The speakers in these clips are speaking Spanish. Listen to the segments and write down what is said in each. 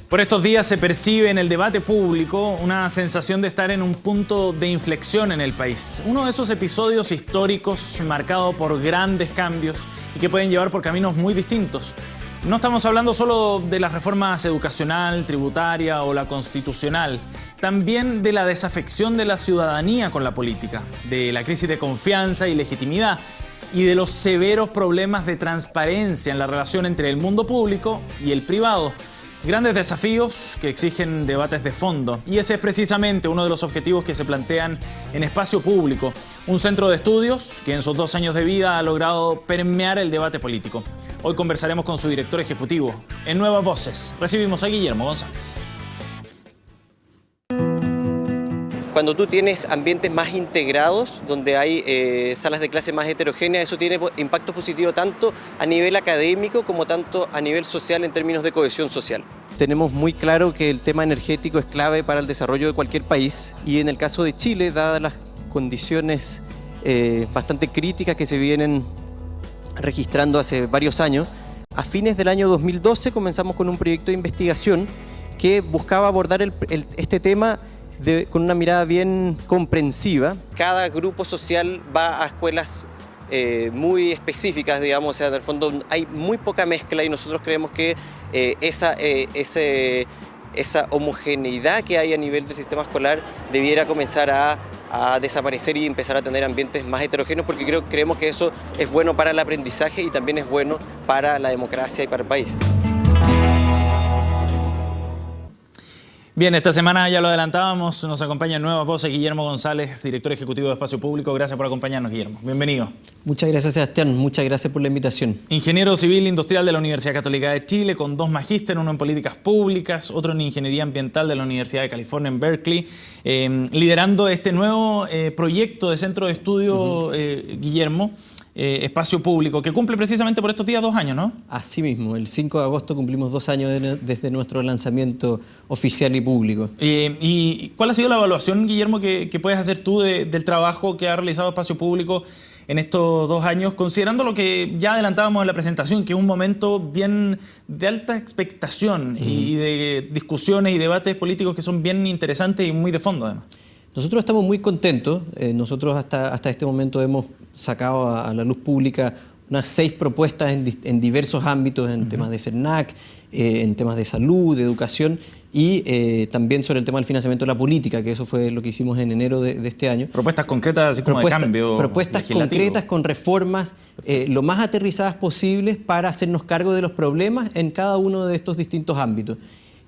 Por estos días se percibe en el debate público una sensación de estar en un punto de inflexión en el país. Uno de esos episodios históricos marcado por grandes cambios y que pueden llevar por caminos muy distintos. No estamos hablando solo de las reformas educacional, tributaria o la constitucional, también de la desafección de la ciudadanía con la política, de la crisis de confianza y legitimidad y de los severos problemas de transparencia en la relación entre el mundo público y el privado. Grandes desafíos que exigen debates de fondo. Y ese es precisamente uno de los objetivos que se plantean en Espacio Público, un centro de estudios que en sus 2 años de vida ha logrado permear el debate político. Hoy conversaremos con su director ejecutivo. En Nuevas Voces recibimos a Guillermo González. Cuando tú tienes ambientes más integrados, donde hay salas de clase más heterogéneas, eso tiene impacto positivo tanto a nivel académico como tanto a nivel social en términos de cohesión social. Tenemos muy claro que el tema energético es clave para el desarrollo de cualquier país y en el caso de Chile, dadas las condiciones bastante críticas que se vienen registrando hace varios años, a fines del año 2012 comenzamos con un proyecto de investigación que buscaba abordar este tema con una mirada bien comprensiva. Cada grupo social va a escuelas muy específicas, digamos, o sea, en el fondo hay muy poca mezcla y nosotros creemos que esa homogeneidad que hay a nivel del sistema escolar debiera comenzar a desaparecer y empezar a tener ambientes más heterogéneos, porque creemos que eso es bueno para el aprendizaje y también es bueno para la democracia y para el país. Bien, esta semana ya lo adelantábamos, nos acompaña en Nuevas Voces Guillermo González, director ejecutivo de Espacio Público. Gracias por acompañarnos, Guillermo. Bienvenido. Muchas gracias, Sebastián. Muchas gracias por la invitación. Ingeniero civil industrial de la Universidad Católica de Chile, con 2 magísteres, uno en políticas públicas, otro en ingeniería ambiental de la Universidad de California en Berkeley, liderando este nuevo proyecto de centro de estudio, Guillermo, Espacio Público, que cumple precisamente por estos días 2 años, ¿no? Así mismo, el 5 de agosto cumplimos 2 años desde nuestro lanzamiento oficial y público. ¿Y cuál ha sido la evaluación, Guillermo, que puedes hacer tú del trabajo que ha realizado Espacio Público en estos 2 años, considerando lo que ya adelantábamos en la presentación, que es un momento bien de alta expectación y de discusiones y debates políticos que son bien interesantes y muy de fondo, además? Nosotros estamos muy contentos. Nosotros hasta este momento hemos sacado a la luz pública unas 6 propuestas en diversos ámbitos, en temas de CERNAC, en temas de salud, de educación y también sobre el tema del financiamiento de la política, que eso fue lo que hicimos en enero de este año. Propuestas concretas, así como de cambio Propuestas concretas con reformas lo más aterrizadas posibles para hacernos cargo de los problemas en cada uno de estos distintos ámbitos.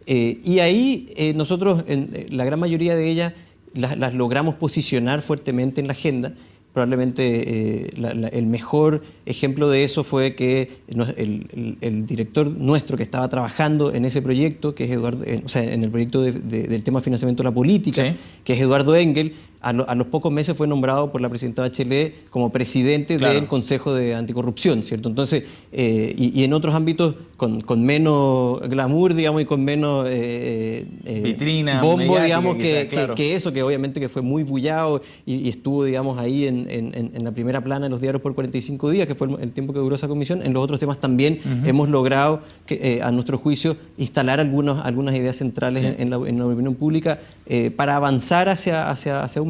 Y ahí nosotros, la gran mayoría de ellas, las logramos posicionar fuertemente en la agenda. Probablemente el mejor ejemplo de eso fue que el director nuestro que estaba trabajando en ese proyecto, que es Eduardo, o sea, en el proyecto del tema de financiamiento de la política, sí, que es Eduardo Engel, a los pocos meses fue nombrado por la presidenta Bachelet como presidente del Consejo de Anticorrupción, ¿cierto? Entonces, y en otros ámbitos con menos glamour, digamos, y con menos vitrina, bombo, digamos, que eso, que obviamente que fue muy bullado y estuvo, digamos, ahí en la primera plana de los diarios por 45 días, que fue el tiempo que duró esa comisión. En los otros temas también hemos logrado, a nuestro juicio, instalar algunas ideas centrales en la opinión pública para avanzar hacia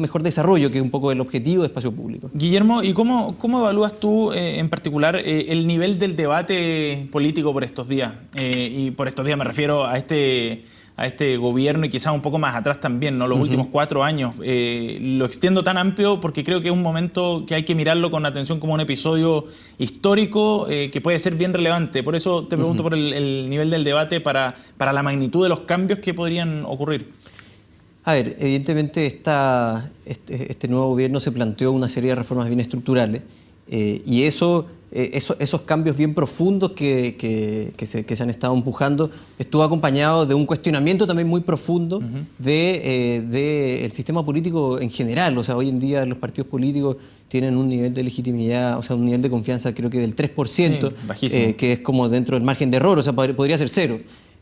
un mejor desarrollo, que es un poco el objetivo de Espacio Público. Guillermo, ¿y cómo evalúas tú en particular el nivel del debate político por estos días? Y por estos días me refiero a este gobierno y quizás un poco más atrás también, ¿no? Los últimos 4 años. Lo extiendo tan amplio porque creo que es un momento que hay que mirarlo con atención como un episodio histórico que puede ser bien relevante. Por eso te pregunto por el nivel del debate para la magnitud de los cambios que podrían ocurrir. A ver, evidentemente este nuevo gobierno se planteó una serie de reformas bien estructurales y esos cambios bien profundos que se han estado empujando estuvo acompañado de un cuestionamiento también muy profundo del sistema político en general. O sea, hoy en día los partidos políticos tienen un nivel de legitimidad, o sea, un nivel de confianza creo que del 3%, sí, que es como dentro del margen de error, o sea, podría ser 0.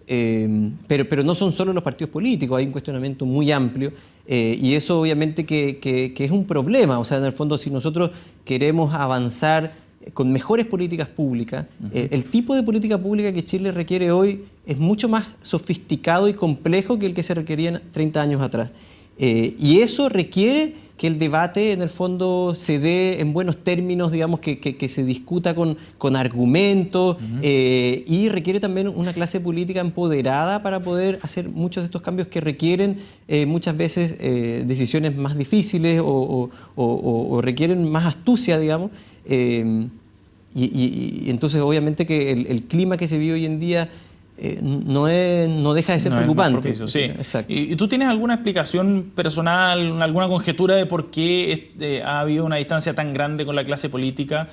Pero no son solo los partidos políticos, hay un cuestionamiento muy amplio y eso obviamente que es un problema. O sea, en el fondo, si nosotros queremos avanzar con mejores políticas públicas. El tipo de política pública que Chile requiere hoy es mucho más sofisticado y complejo que el que se requería 30 años atrás. Y eso requiere que el debate en el fondo se dé en buenos términos, digamos, que se discuta con argumentos, y requiere también una clase política empoderada para poder hacer muchos de estos cambios que requieren muchas veces decisiones más difíciles o requieren más astucia, digamos. Y entonces obviamente que el clima que se vive hoy en día no deja de ser preocupante. Propicio, sí. Exacto. ¿Y tú tienes alguna explicación personal, alguna conjetura de por qué ha habido una distancia tan grande con la clase política?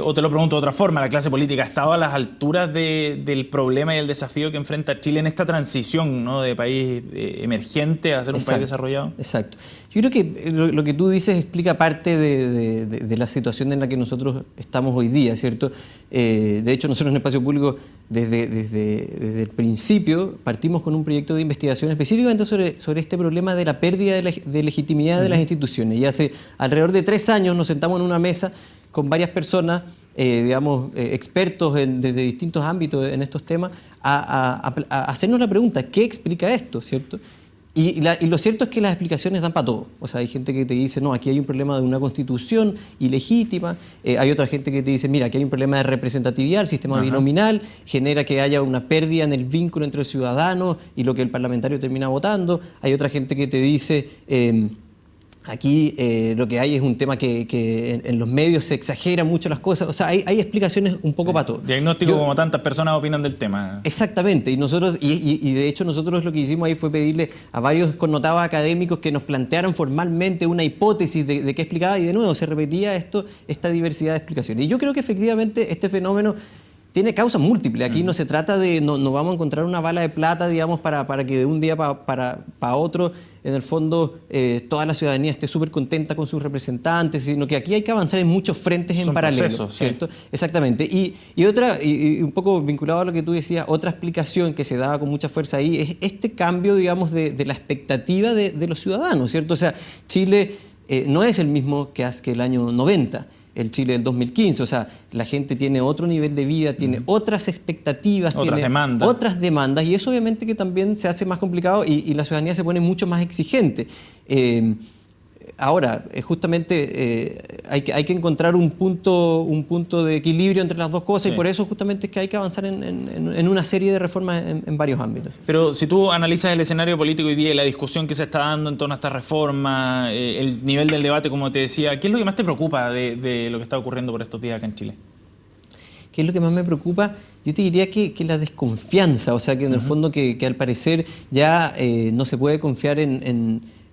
O te lo pregunto de otra forma, ¿la clase política ha estado a las alturas del problema y el desafío que enfrenta Chile en esta transición, ¿no?, de país emergente a ser un país desarrollado? Exacto. Yo creo que lo que tú dices explica parte de la situación en la que nosotros estamos hoy día, ¿cierto? De hecho, nosotros en Espacio Público, desde el principio, partimos con un proyecto de investigación específicamente sobre este problema de la pérdida de legitimidad de las instituciones. Y hace alrededor de 3 años nos sentamos en una mesa con varias personas, expertos desde distintos ámbitos en estos temas, a hacernos la pregunta, ¿qué explica esto?, ¿cierto? Y lo cierto es que las explicaciones dan para todo. O sea, hay gente que te dice, no, aquí hay un problema de una constitución ilegítima. Hay otra gente que te dice, mira, aquí hay un problema de representatividad, el sistema binominal genera que haya una pérdida en el vínculo entre el ciudadano y lo que el parlamentario termina votando. Hay otra gente que te dice, aquí lo que hay es un tema que en los medios se exageran mucho las cosas. O sea, hay explicaciones un poco para todo. Diagnóstico como tantas personas opinan del tema. Exactamente. Y nosotros, y de hecho nosotros lo que hicimos ahí fue pedirle a varios connotados académicos que nos plantearan formalmente una hipótesis de qué explicaba, y de nuevo se repetía esta diversidad de explicaciones. Y yo creo que efectivamente este fenómeno tiene causas múltiples. Aquí no se trata de, no vamos a encontrar una bala de plata, digamos, para que de un día para otro, en el fondo, toda la ciudadanía esté súper contenta con sus representantes, sino que aquí hay que avanzar en muchos frentes en paralelo. Procesos, ¿cierto? Sí. Exactamente. Y un poco vinculado a lo que tú decías, otra explicación que se daba con mucha fuerza ahí es este cambio, digamos, de la expectativa de los ciudadanos, ¿cierto? O sea, Chile no es el mismo que el año 90. El Chile del 2015, o sea, la gente tiene otro nivel de vida, tiene otras expectativas, tiene otras demandas, y eso obviamente que también se hace más complicado y la ciudadanía se pone mucho más exigente. Ahora, justamente hay que encontrar un punto de equilibrio entre las dos cosas, sí. Y por eso justamente es que hay que avanzar en una serie de reformas en varios ámbitos. Pero si tú analizas el escenario político hoy día y la discusión que se está dando en torno a esta reforma, el nivel del debate, como te decía, ¿qué es lo que más te preocupa de lo que está ocurriendo por estos días acá en Chile? ¿Qué es lo que más me preocupa? Yo te diría que la desconfianza, o sea, que en el fondo que al parecer ya no se puede confiar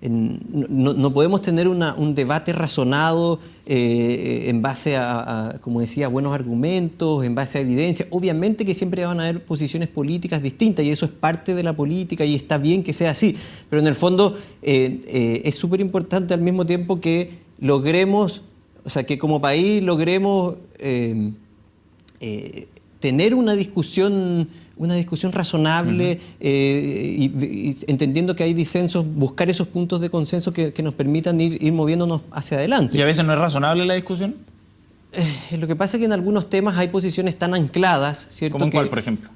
no podemos tener un debate razonado en base a, como decía, buenos argumentos, en base a evidencia. Obviamente que siempre van a haber posiciones políticas distintas y eso es parte de la política y está bien que sea así, pero en el fondo es súper importante al mismo tiempo que logremos, o sea, que como país logremos tener una discusión razonable, y entendiendo que hay disensos, buscar esos puntos de consenso que nos permitan ir moviéndonos hacia adelante. ¿Y a veces no es razonable la discusión? Lo que pasa es que en algunos temas hay posiciones tan ancladas, ¿cierto? ¿Cómo en cuál, por ejemplo?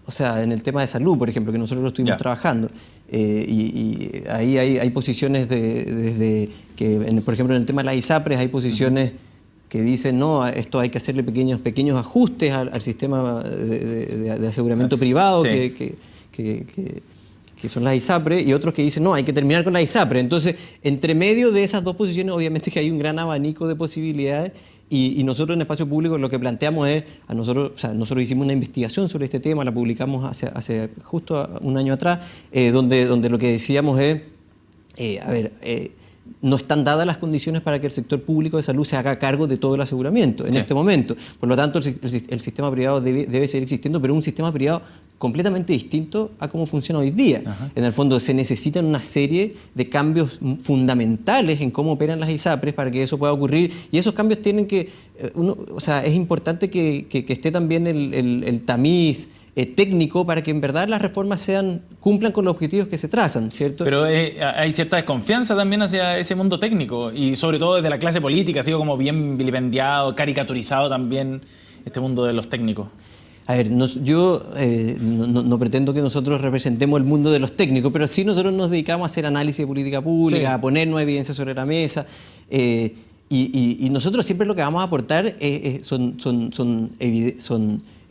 O sea, en el tema de salud, por ejemplo, que nosotros lo estuvimos trabajando. Y ahí hay posiciones desde que, por ejemplo, en el tema de las ISAPRES hay posiciones que dicen, no, esto hay que hacerle pequeños ajustes al sistema de aseguramiento privado, sí, que son las ISAPRE, y otros que dicen, no, hay que terminar con las ISAPRE. Entonces, entre medio de esas dos posiciones, obviamente que hay un gran abanico de posibilidades, y nosotros en Espacio Público lo que planteamos es, nosotros hicimos una investigación sobre este tema, la publicamos hace justo un año atrás, donde lo que decíamos es, no están dadas las condiciones para que el sector público de salud se haga cargo de todo el aseguramiento en este momento. Por lo tanto, el sistema privado debe seguir existiendo, pero un sistema privado completamente distinto a cómo funciona hoy día. En el fondo, se necesitan una serie de cambios fundamentales en cómo operan las ISAPRES para que eso pueda ocurrir, y esos cambios tienen que... es importante que esté también el tamiz técnico para que en verdad las reformas cumplan con los objetivos que se trazan, ¿cierto? Pero hay cierta desconfianza también hacia ese mundo técnico y sobre todo desde la clase política ha sido como bien vilipendiado, caricaturizado también este mundo de los técnicos. A ver, yo no pretendo que nosotros representemos el mundo de los técnicos, pero sí nosotros nos dedicamos a hacer análisis de política pública, sí, a ponernos evidencia sobre la mesa, y nosotros siempre lo que vamos a aportar son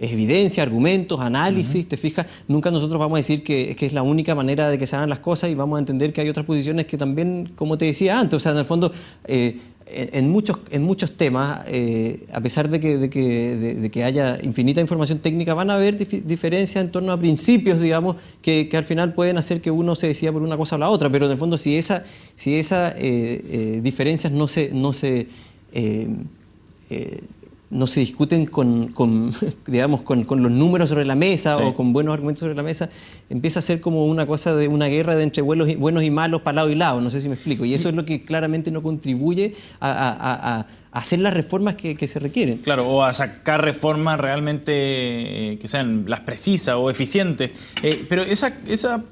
evidencia, argumentos, análisis, ¿te fijas? Nunca nosotros vamos a decir que es la única manera de que se hagan las cosas y vamos a entender que hay otras posiciones que también, como te decía antes, o sea, en el fondo, en muchos temas, a pesar de que haya infinita información técnica, van a haber diferencias en torno a principios, digamos, que al final pueden hacer que uno se decida por una cosa o la otra, pero en el fondo si esas diferencias no se discuten con los números sobre la mesa, sí, o con buenos argumentos sobre la mesa, empieza a ser como una cosa de una guerra de entre buenos y malos para lado y lado, no sé si me explico. Y eso es lo que claramente no contribuye a hacer las reformas que se requieren. Claro, o a sacar reformas realmente que sean las precisas o eficientes. Pero esa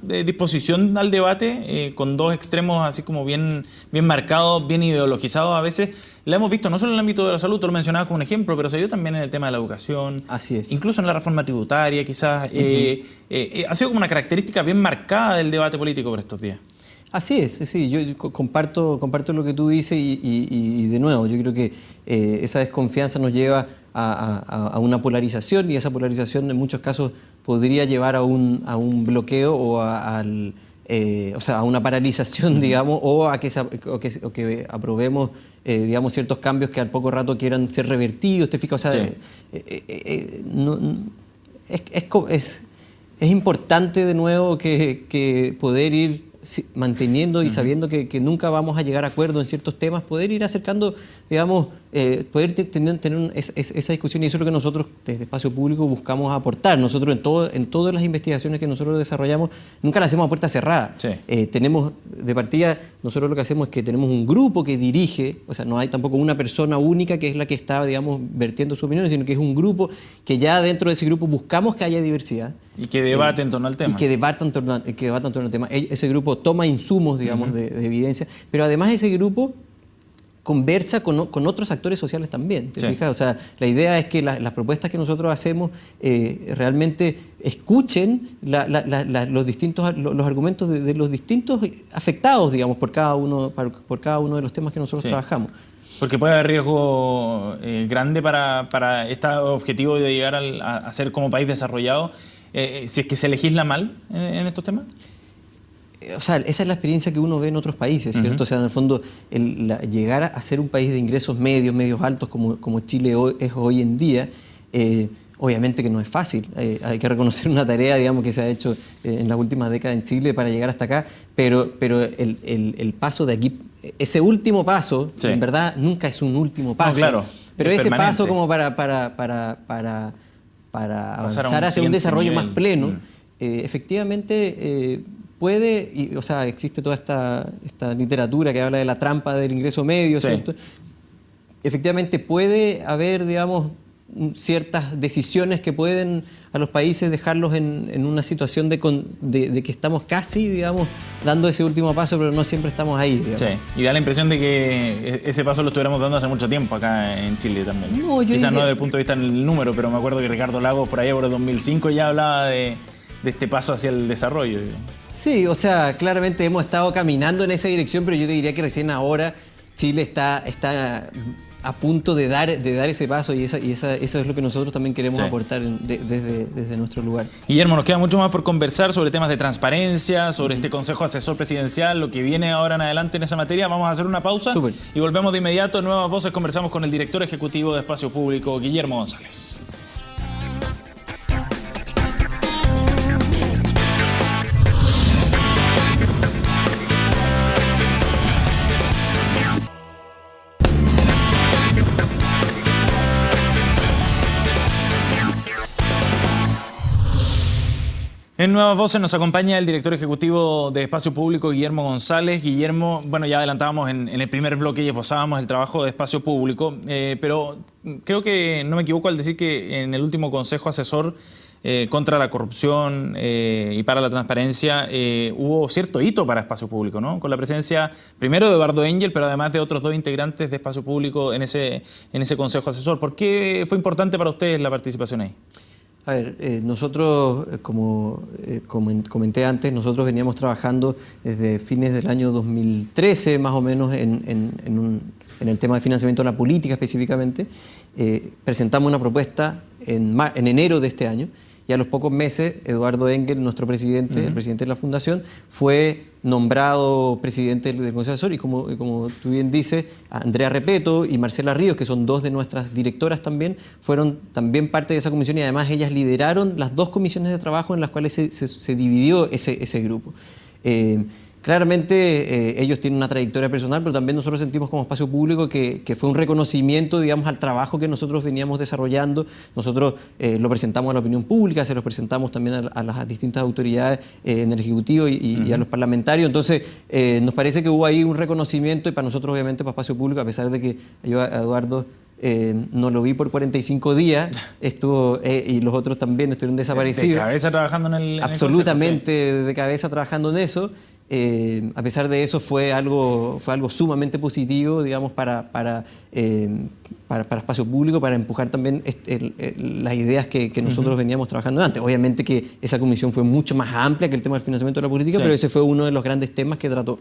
disposición al debate con dos extremos así como bien marcados, bien ideologizados a veces, la hemos visto no solo en el ámbito de la salud, tú lo mencionabas como un ejemplo, pero se dio también en el tema de la educación. Así es. Incluso en la reforma tributaria, quizás. Ha sido como una característica bien marcada del debate político por estos días. Así es, sí, yo comparto lo que tú dices y de nuevo, yo creo que esa desconfianza nos lleva a una polarización y esa polarización en muchos casos podría llevar a un bloqueo o a una paralización, digamos, o a que aprobemos digamos, ciertos cambios que al poco rato quieran ser revertidos, ¿te fijas? O sea, sí, es importante de nuevo que poder ir manteniendo y sabiendo que nunca vamos a llegar a acuerdo en ciertos temas, poder ir acercando, digamos, poder tener esa discusión, y eso es lo que nosotros desde Espacio Público buscamos aportar. Nosotros en todas las investigaciones que nosotros desarrollamos nunca las hacemos a puerta cerrada. Sí. Tenemos, de partida, nosotros lo que hacemos es que tenemos un grupo que dirige, o sea, no hay tampoco una persona única que es la que está, digamos, vertiendo su opinión, sino que es un grupo que ya dentro de ese grupo buscamos que haya diversidad. Y que debate en torno al tema. Y que debata en torno al tema. Ese grupo toma insumos, digamos, de evidencia, pero además ese grupo conversa con otros actores sociales también. ¿Te fijas? O sea, la idea es que las propuestas que nosotros hacemos realmente escuchen los argumentos de los distintos afectados, digamos, por cada uno de los temas que nosotros trabajamos. Porque puede haber riesgo grande para este objetivo de llegar a ser como país desarrollado, si es que se legisla mal en estos temas. O sea, esa es la experiencia que uno ve en otros países, ¿cierto? O sea, en el fondo, llegar a ser un país de ingresos medios altos como Chile es hoy en día, obviamente que no es fácil. Hay que reconocer una tarea, digamos, que se ha hecho en las últimas décadas en Chile para llegar hasta acá, pero el paso de aquí, ese último paso, en verdad, nunca es un último paso. No, claro, pero ese permanente. paso como para avanzar hacia un desarrollo más pleno, efectivamente puede, o sea, existe toda esta literatura que habla de la trampa del ingreso medio, ¿cierto? Efectivamente puede haber, digamos, ciertas decisiones que pueden a los países dejarlos en una situación de que estamos casi, digamos, dando ese último paso, pero no siempre estamos ahí, digamos. Sí, y da la impresión de que ese paso lo estuviéramos dando hace mucho tiempo acá en Chile también. No, quizás no desde el punto de vista del número, pero me acuerdo que Ricardo Lagos por allá por el 2005 ya hablaba de este paso hacia el desarrollo, digamos. Sí, o sea, claramente hemos estado caminando en esa dirección, pero yo te diría que recién ahora Chile está a punto de dar ese paso y eso es lo que nosotros también queremos aportar desde nuestro lugar. Guillermo, nos queda mucho más por conversar sobre temas de transparencia, sobre este Consejo Asesor Presidencial, lo que viene ahora en adelante en esa materia. Vamos a hacer una pausa y volvemos de inmediato. En Nuevas Voces conversamos con el director ejecutivo de Espacio Público, Guillermo González. En Nuevas Voces nos acompaña el director ejecutivo de Espacio Público, Guillermo González. Guillermo, bueno, ya adelantábamos en el primer bloque y esbozábamos el trabajo de Espacio Público, pero creo que no me equivoco al decir que en el último Consejo Asesor contra la corrupción y para la transparencia, hubo cierto hito para Espacio Público, ¿no? Con la presencia primero de Eduardo Engel, pero además de otros 2 integrantes de Espacio Público en ese consejo asesor. ¿Por qué fue importante para ustedes la participación ahí? A ver, nosotros, como comenté antes, nosotros veníamos trabajando desde fines del año 2013, más o menos, en el tema de financiamiento de la política específicamente. Presentamos una propuesta en enero de este año, y a los pocos meses Eduardo Engel, nuestro presidente, el presidente de la Fundación, fue nombrado presidente del Consejo Asesor, y como tú bien dices, Andrea Repeto y Marcela Ríos, que son 2 de nuestras directoras también, fueron también parte de esa comisión, y además ellas lideraron las 2 comisiones de trabajo en las cuales se dividió ese grupo. Claramente ellos tienen una trayectoria personal, pero también nosotros sentimos como Espacio Público que fue un reconocimiento, digamos, al trabajo que nosotros veníamos desarrollando. Nosotros lo presentamos a la opinión pública, se lo presentamos también a las distintas autoridades en el Ejecutivo y a los parlamentarios. Entonces nos parece que hubo ahí un reconocimiento, y para nosotros, obviamente, para Espacio Público, a pesar de que yo a Eduardo no lo vi por 45 días, estuvo, y los otros también estuvieron desaparecidos. De cabeza trabajando en el absolutamente consejo, sí. De cabeza trabajando en eso. A pesar de eso fue algo sumamente positivo, digamos, para Espacio Público, para empujar también las ideas que nosotros veníamos trabajando antes. Obviamente que esa comisión fue mucho más amplia que el tema del financiamiento de la política, sí, pero ese fue uno de los grandes temas que trató.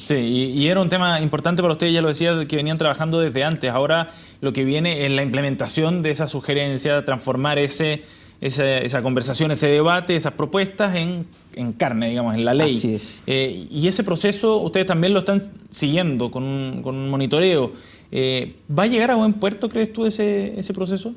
Sí, y era un tema importante para ustedes, ya lo decía, que venían trabajando desde antes. Ahora lo que viene es la implementación de esa sugerencia, transformar esa conversación, ese debate, esas propuestas en carne, digamos, en la ley. Así es. Y ese proceso ustedes también lo están siguiendo con un monitoreo. ¿Va a llegar a buen puerto, crees tú, ese proceso?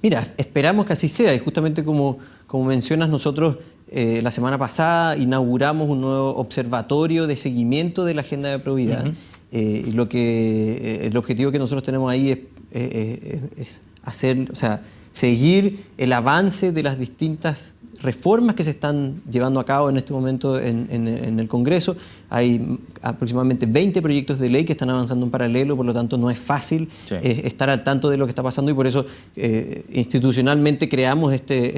Mira, esperamos que así sea, y justamente como mencionas, nosotros la semana pasada inauguramos un nuevo observatorio de seguimiento de la agenda de probidad. Y el objetivo que nosotros tenemos ahí es hacer, o sea, seguir el avance de las distintas reformas que se están llevando a cabo en este momento en el Congreso. Hay aproximadamente 20 proyectos de ley que están avanzando en paralelo, por lo tanto no es fácil estar al tanto de lo que está pasando, y por eso institucionalmente creamos este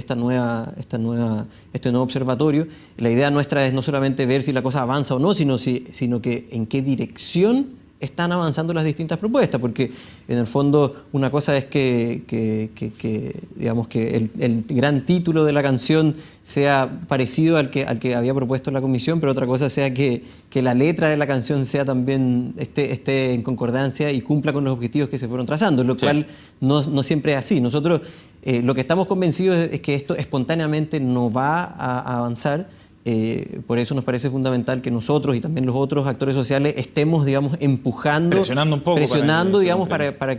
nuevo observatorio. La idea nuestra es no solamente ver si la cosa avanza o no, sino que en qué dirección están avanzando las distintas propuestas, porque en el fondo una cosa es que digamos que el gran título de la canción sea parecido al que había propuesto la comisión, pero otra cosa sea que la letra de la canción sea también esté en concordancia y cumpla con los objetivos que se fueron trazando, lo cual no siempre es así. Nosotros lo que estamos convencidos es que esto espontáneamente no va a avanzar. Por eso nos parece fundamental que nosotros y también los otros actores sociales estemos, digamos, empujando, presionando un poco, digamos, para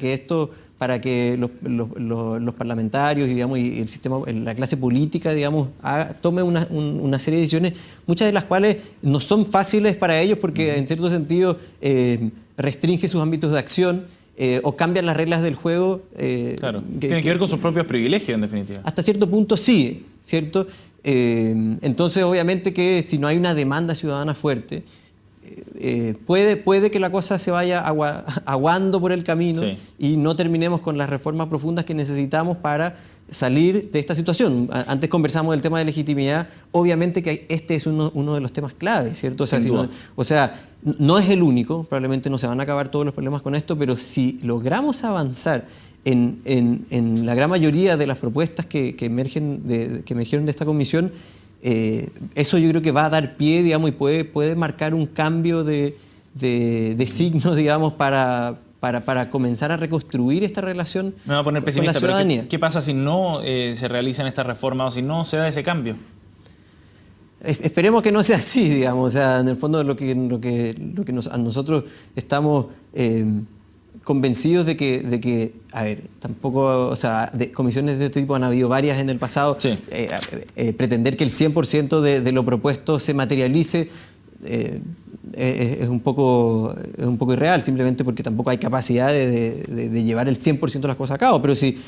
que los parlamentarios y el sistema, la clase política, digamos, tome una serie de decisiones, muchas de las cuales no son fáciles para ellos porque en cierto sentido restringe sus ámbitos de acción. O cambian las reglas del juego. Claro, tiene que ver con sus propios privilegios, en definitiva. Hasta cierto punto sí, ¿cierto? Entonces, obviamente que si no hay una demanda ciudadana fuerte, puede que la cosa se vaya aguando por el camino y no terminemos con las reformas profundas que necesitamos para salir de esta situación. Antes conversamos del tema de legitimidad, obviamente que este es uno de los temas claves, ¿cierto? O sea, no es el único, probablemente no se van a acabar todos los problemas con esto, pero si logramos avanzar en la gran mayoría de las propuestas que emergieron de esta comisión, eso yo creo que va a dar pie, digamos, y puede marcar un cambio de signos, digamos, para comenzar a reconstruir esta relación Me va a poner con pesimista, la ciudadanía. Pero ¿qué pasa si no se realizan estas reformas o si no se da ese cambio? Esperemos que no sea así, digamos. O sea, en el fondo a nosotros estamos convencidos de que, a ver, tampoco, o sea, de comisiones de este tipo han habido varias en el pasado. Pretender que el 100% de lo propuesto se materialice es un poco irreal, simplemente porque tampoco hay capacidad de llevar el 100% de las cosas a cabo, pero sí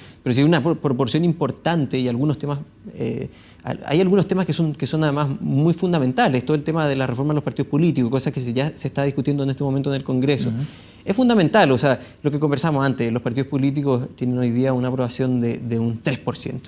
una proporción importante y algunos temas, hay algunos temas que son además muy fundamentales. Todo el tema de la reforma de los partidos políticos, cosas que ya se está discutiendo en este momento en el Congreso. Es fundamental, o sea, lo que conversamos antes, los partidos políticos tienen hoy día una aprobación de un 3%.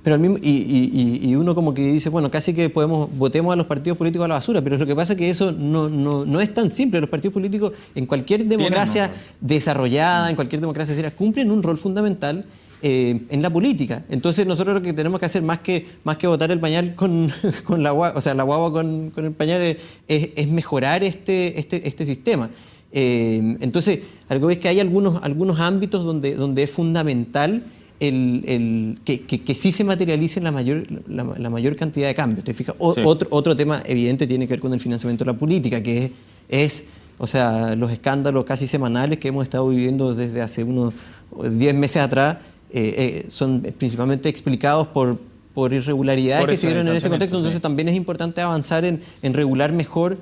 Pero al mismo, y uno como que dice, bueno, casi que votemos a los partidos políticos a la basura, pero lo que pasa es que eso no es tan simple. Los partidos políticos en cualquier democracia desarrollada, en cualquier democracia seria, cumplen un rol fundamental en la política. Entonces nosotros lo que tenemos que hacer más que botar el pañal con la guagua, o sea, la guagua con el pañal es mejorar este sistema. Entonces, algo es que hay algunos ámbitos donde es fundamental que sí se materialice la mayor cantidad de cambios. ¿Te fijas? Sí. Otro tema evidente tiene que ver con el financiamiento de la política, que es o sea, los escándalos casi semanales que hemos estado viviendo desde hace unos 10 meses atrás son principalmente explicados por irregularidades que se dieron en ese contexto. Entonces también es importante avanzar en regular mejor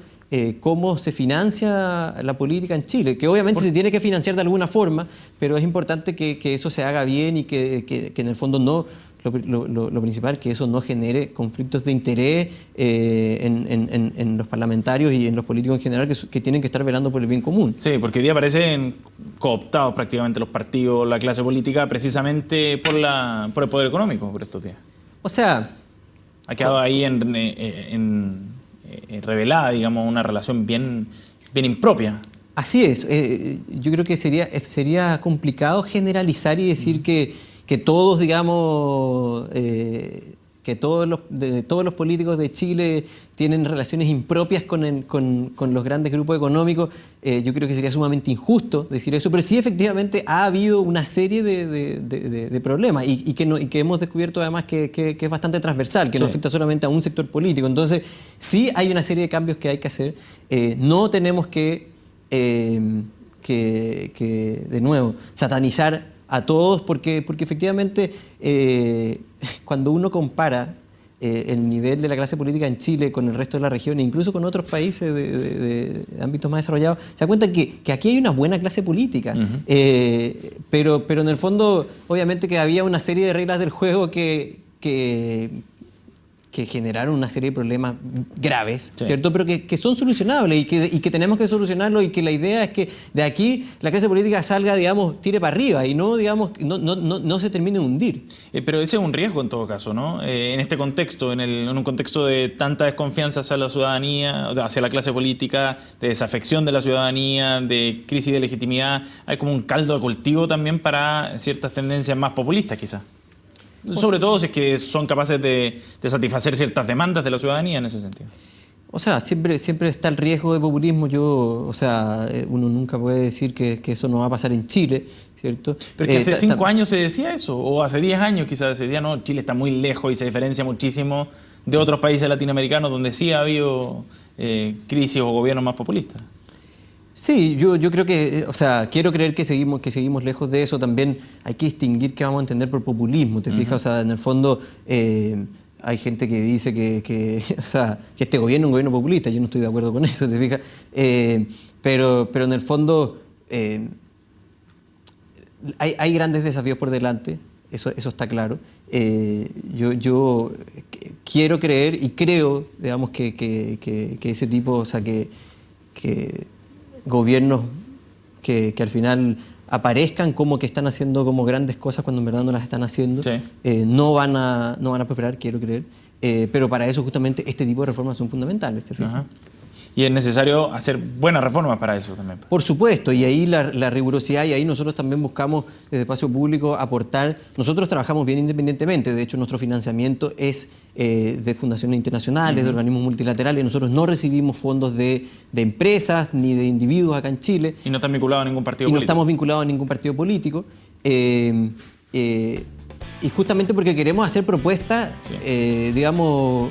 cómo se financia la política en Chile, que obviamente se tiene que financiar de alguna forma, pero es importante que eso se haga bien y que en el fondo no... Lo principal, que eso no genere conflictos de interés en los parlamentarios y en los políticos en general que tienen que estar velando por el bien común. Sí, porque hoy día parecen cooptados prácticamente los partidos, la clase política, precisamente por el poder económico por estos días. O sea... Ha quedado ahí revelada, digamos, una relación bien impropia. Así es. Yo creo que sería complicado generalizar y decir que todos, digamos, que todos los políticos de Chile tienen relaciones impropias con los grandes grupos económicos. Yo creo que sería sumamente injusto decir eso, pero sí efectivamente ha habido una serie de problemas y que hemos descubierto además que es bastante transversal, que no afecta solamente a un sector político. Entonces, sí hay una serie de cambios que hay que hacer. No tenemos que de nuevo, satanizar a todos, porque efectivamente cuando uno compara el nivel de la clase política en Chile con el resto de la región e incluso con otros países de ámbitos más desarrollados, se da cuenta que aquí hay una buena clase política. Pero en el fondo, obviamente que había una serie de reglas del juego que generaron una serie de problemas graves, ¿cierto? Pero que son solucionables y que tenemos que solucionarlos, y que la idea es que de aquí la clase política salga, digamos, tire para arriba y no, digamos, no se termine de hundir. Pero ese es un riesgo en todo caso, ¿no? En este contexto, en un contexto de tanta desconfianza hacia la ciudadanía, hacia la clase política, de desafección de la ciudadanía, de crisis de legitimidad, hay como un caldo de cultivo también para ciertas tendencias más populistas, quizás. Sobre todo si es que son capaces de satisfacer ciertas demandas de la ciudadanía en ese sentido. O sea, siempre está el riesgo de populismo. Uno nunca puede decir que eso no va a pasar en Chile, ¿cierto? Pero es que hace 5 años se decía eso, o hace 10 años quizás se decía, no, Chile está muy lejos y se diferencia muchísimo de otros países latinoamericanos donde sí ha habido crisis o gobiernos más populistas. Sí, yo creo que, o sea, quiero creer que seguimos lejos de eso. También hay que distinguir qué vamos a entender por populismo, ¿te fijas? O sea, en el fondo hay gente que dice que este gobierno es un gobierno populista. Yo no estoy de acuerdo con eso, ¿te fijas? Pero en el fondo hay grandes desafíos por delante, eso está claro. Yo quiero creer y creo, digamos, que ese tipo, o sea, que gobiernos que al final aparezcan como que están haciendo como grandes cosas cuando en verdad no las están haciendo, no van a prosperar, quiero creer. Pero para eso justamente este tipo de reformas son fundamentales. Y es necesario hacer buenas reformas para eso también. Por supuesto, y ahí la rigurosidad, y ahí nosotros también buscamos desde Espacio Público aportar. Nosotros trabajamos bien independientemente, de hecho nuestro financiamiento es de fundaciones internacionales, de organismos multilaterales. Nosotros no recibimos fondos de empresas ni de individuos acá en Chile. Y no están vinculados a ningún partido político. Y no estamos vinculados a ningún partido político. Y justamente porque queremos hacer propuestas, digamos,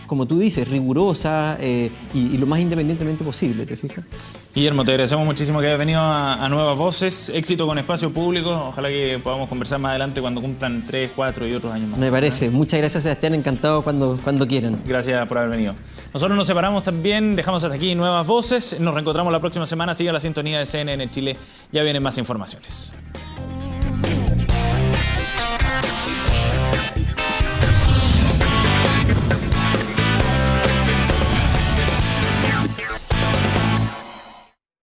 como tú dices, rigurosas y lo más independientemente posible, ¿te fijas? Guillermo, te agradecemos muchísimo que hayas venido a Nuevas Voces. Éxito con Espacio Público. Ojalá que podamos conversar más adelante cuando cumplan 3, 4 y otros años más. Me parece. Muchas gracias, Sebastián. Encantado cuando quieran. Gracias por haber venido. Nosotros nos separamos también. Dejamos hasta aquí Nuevas Voces. Nos reencontramos la próxima semana. Siga la sintonía de CNN Chile. Ya vienen más informaciones.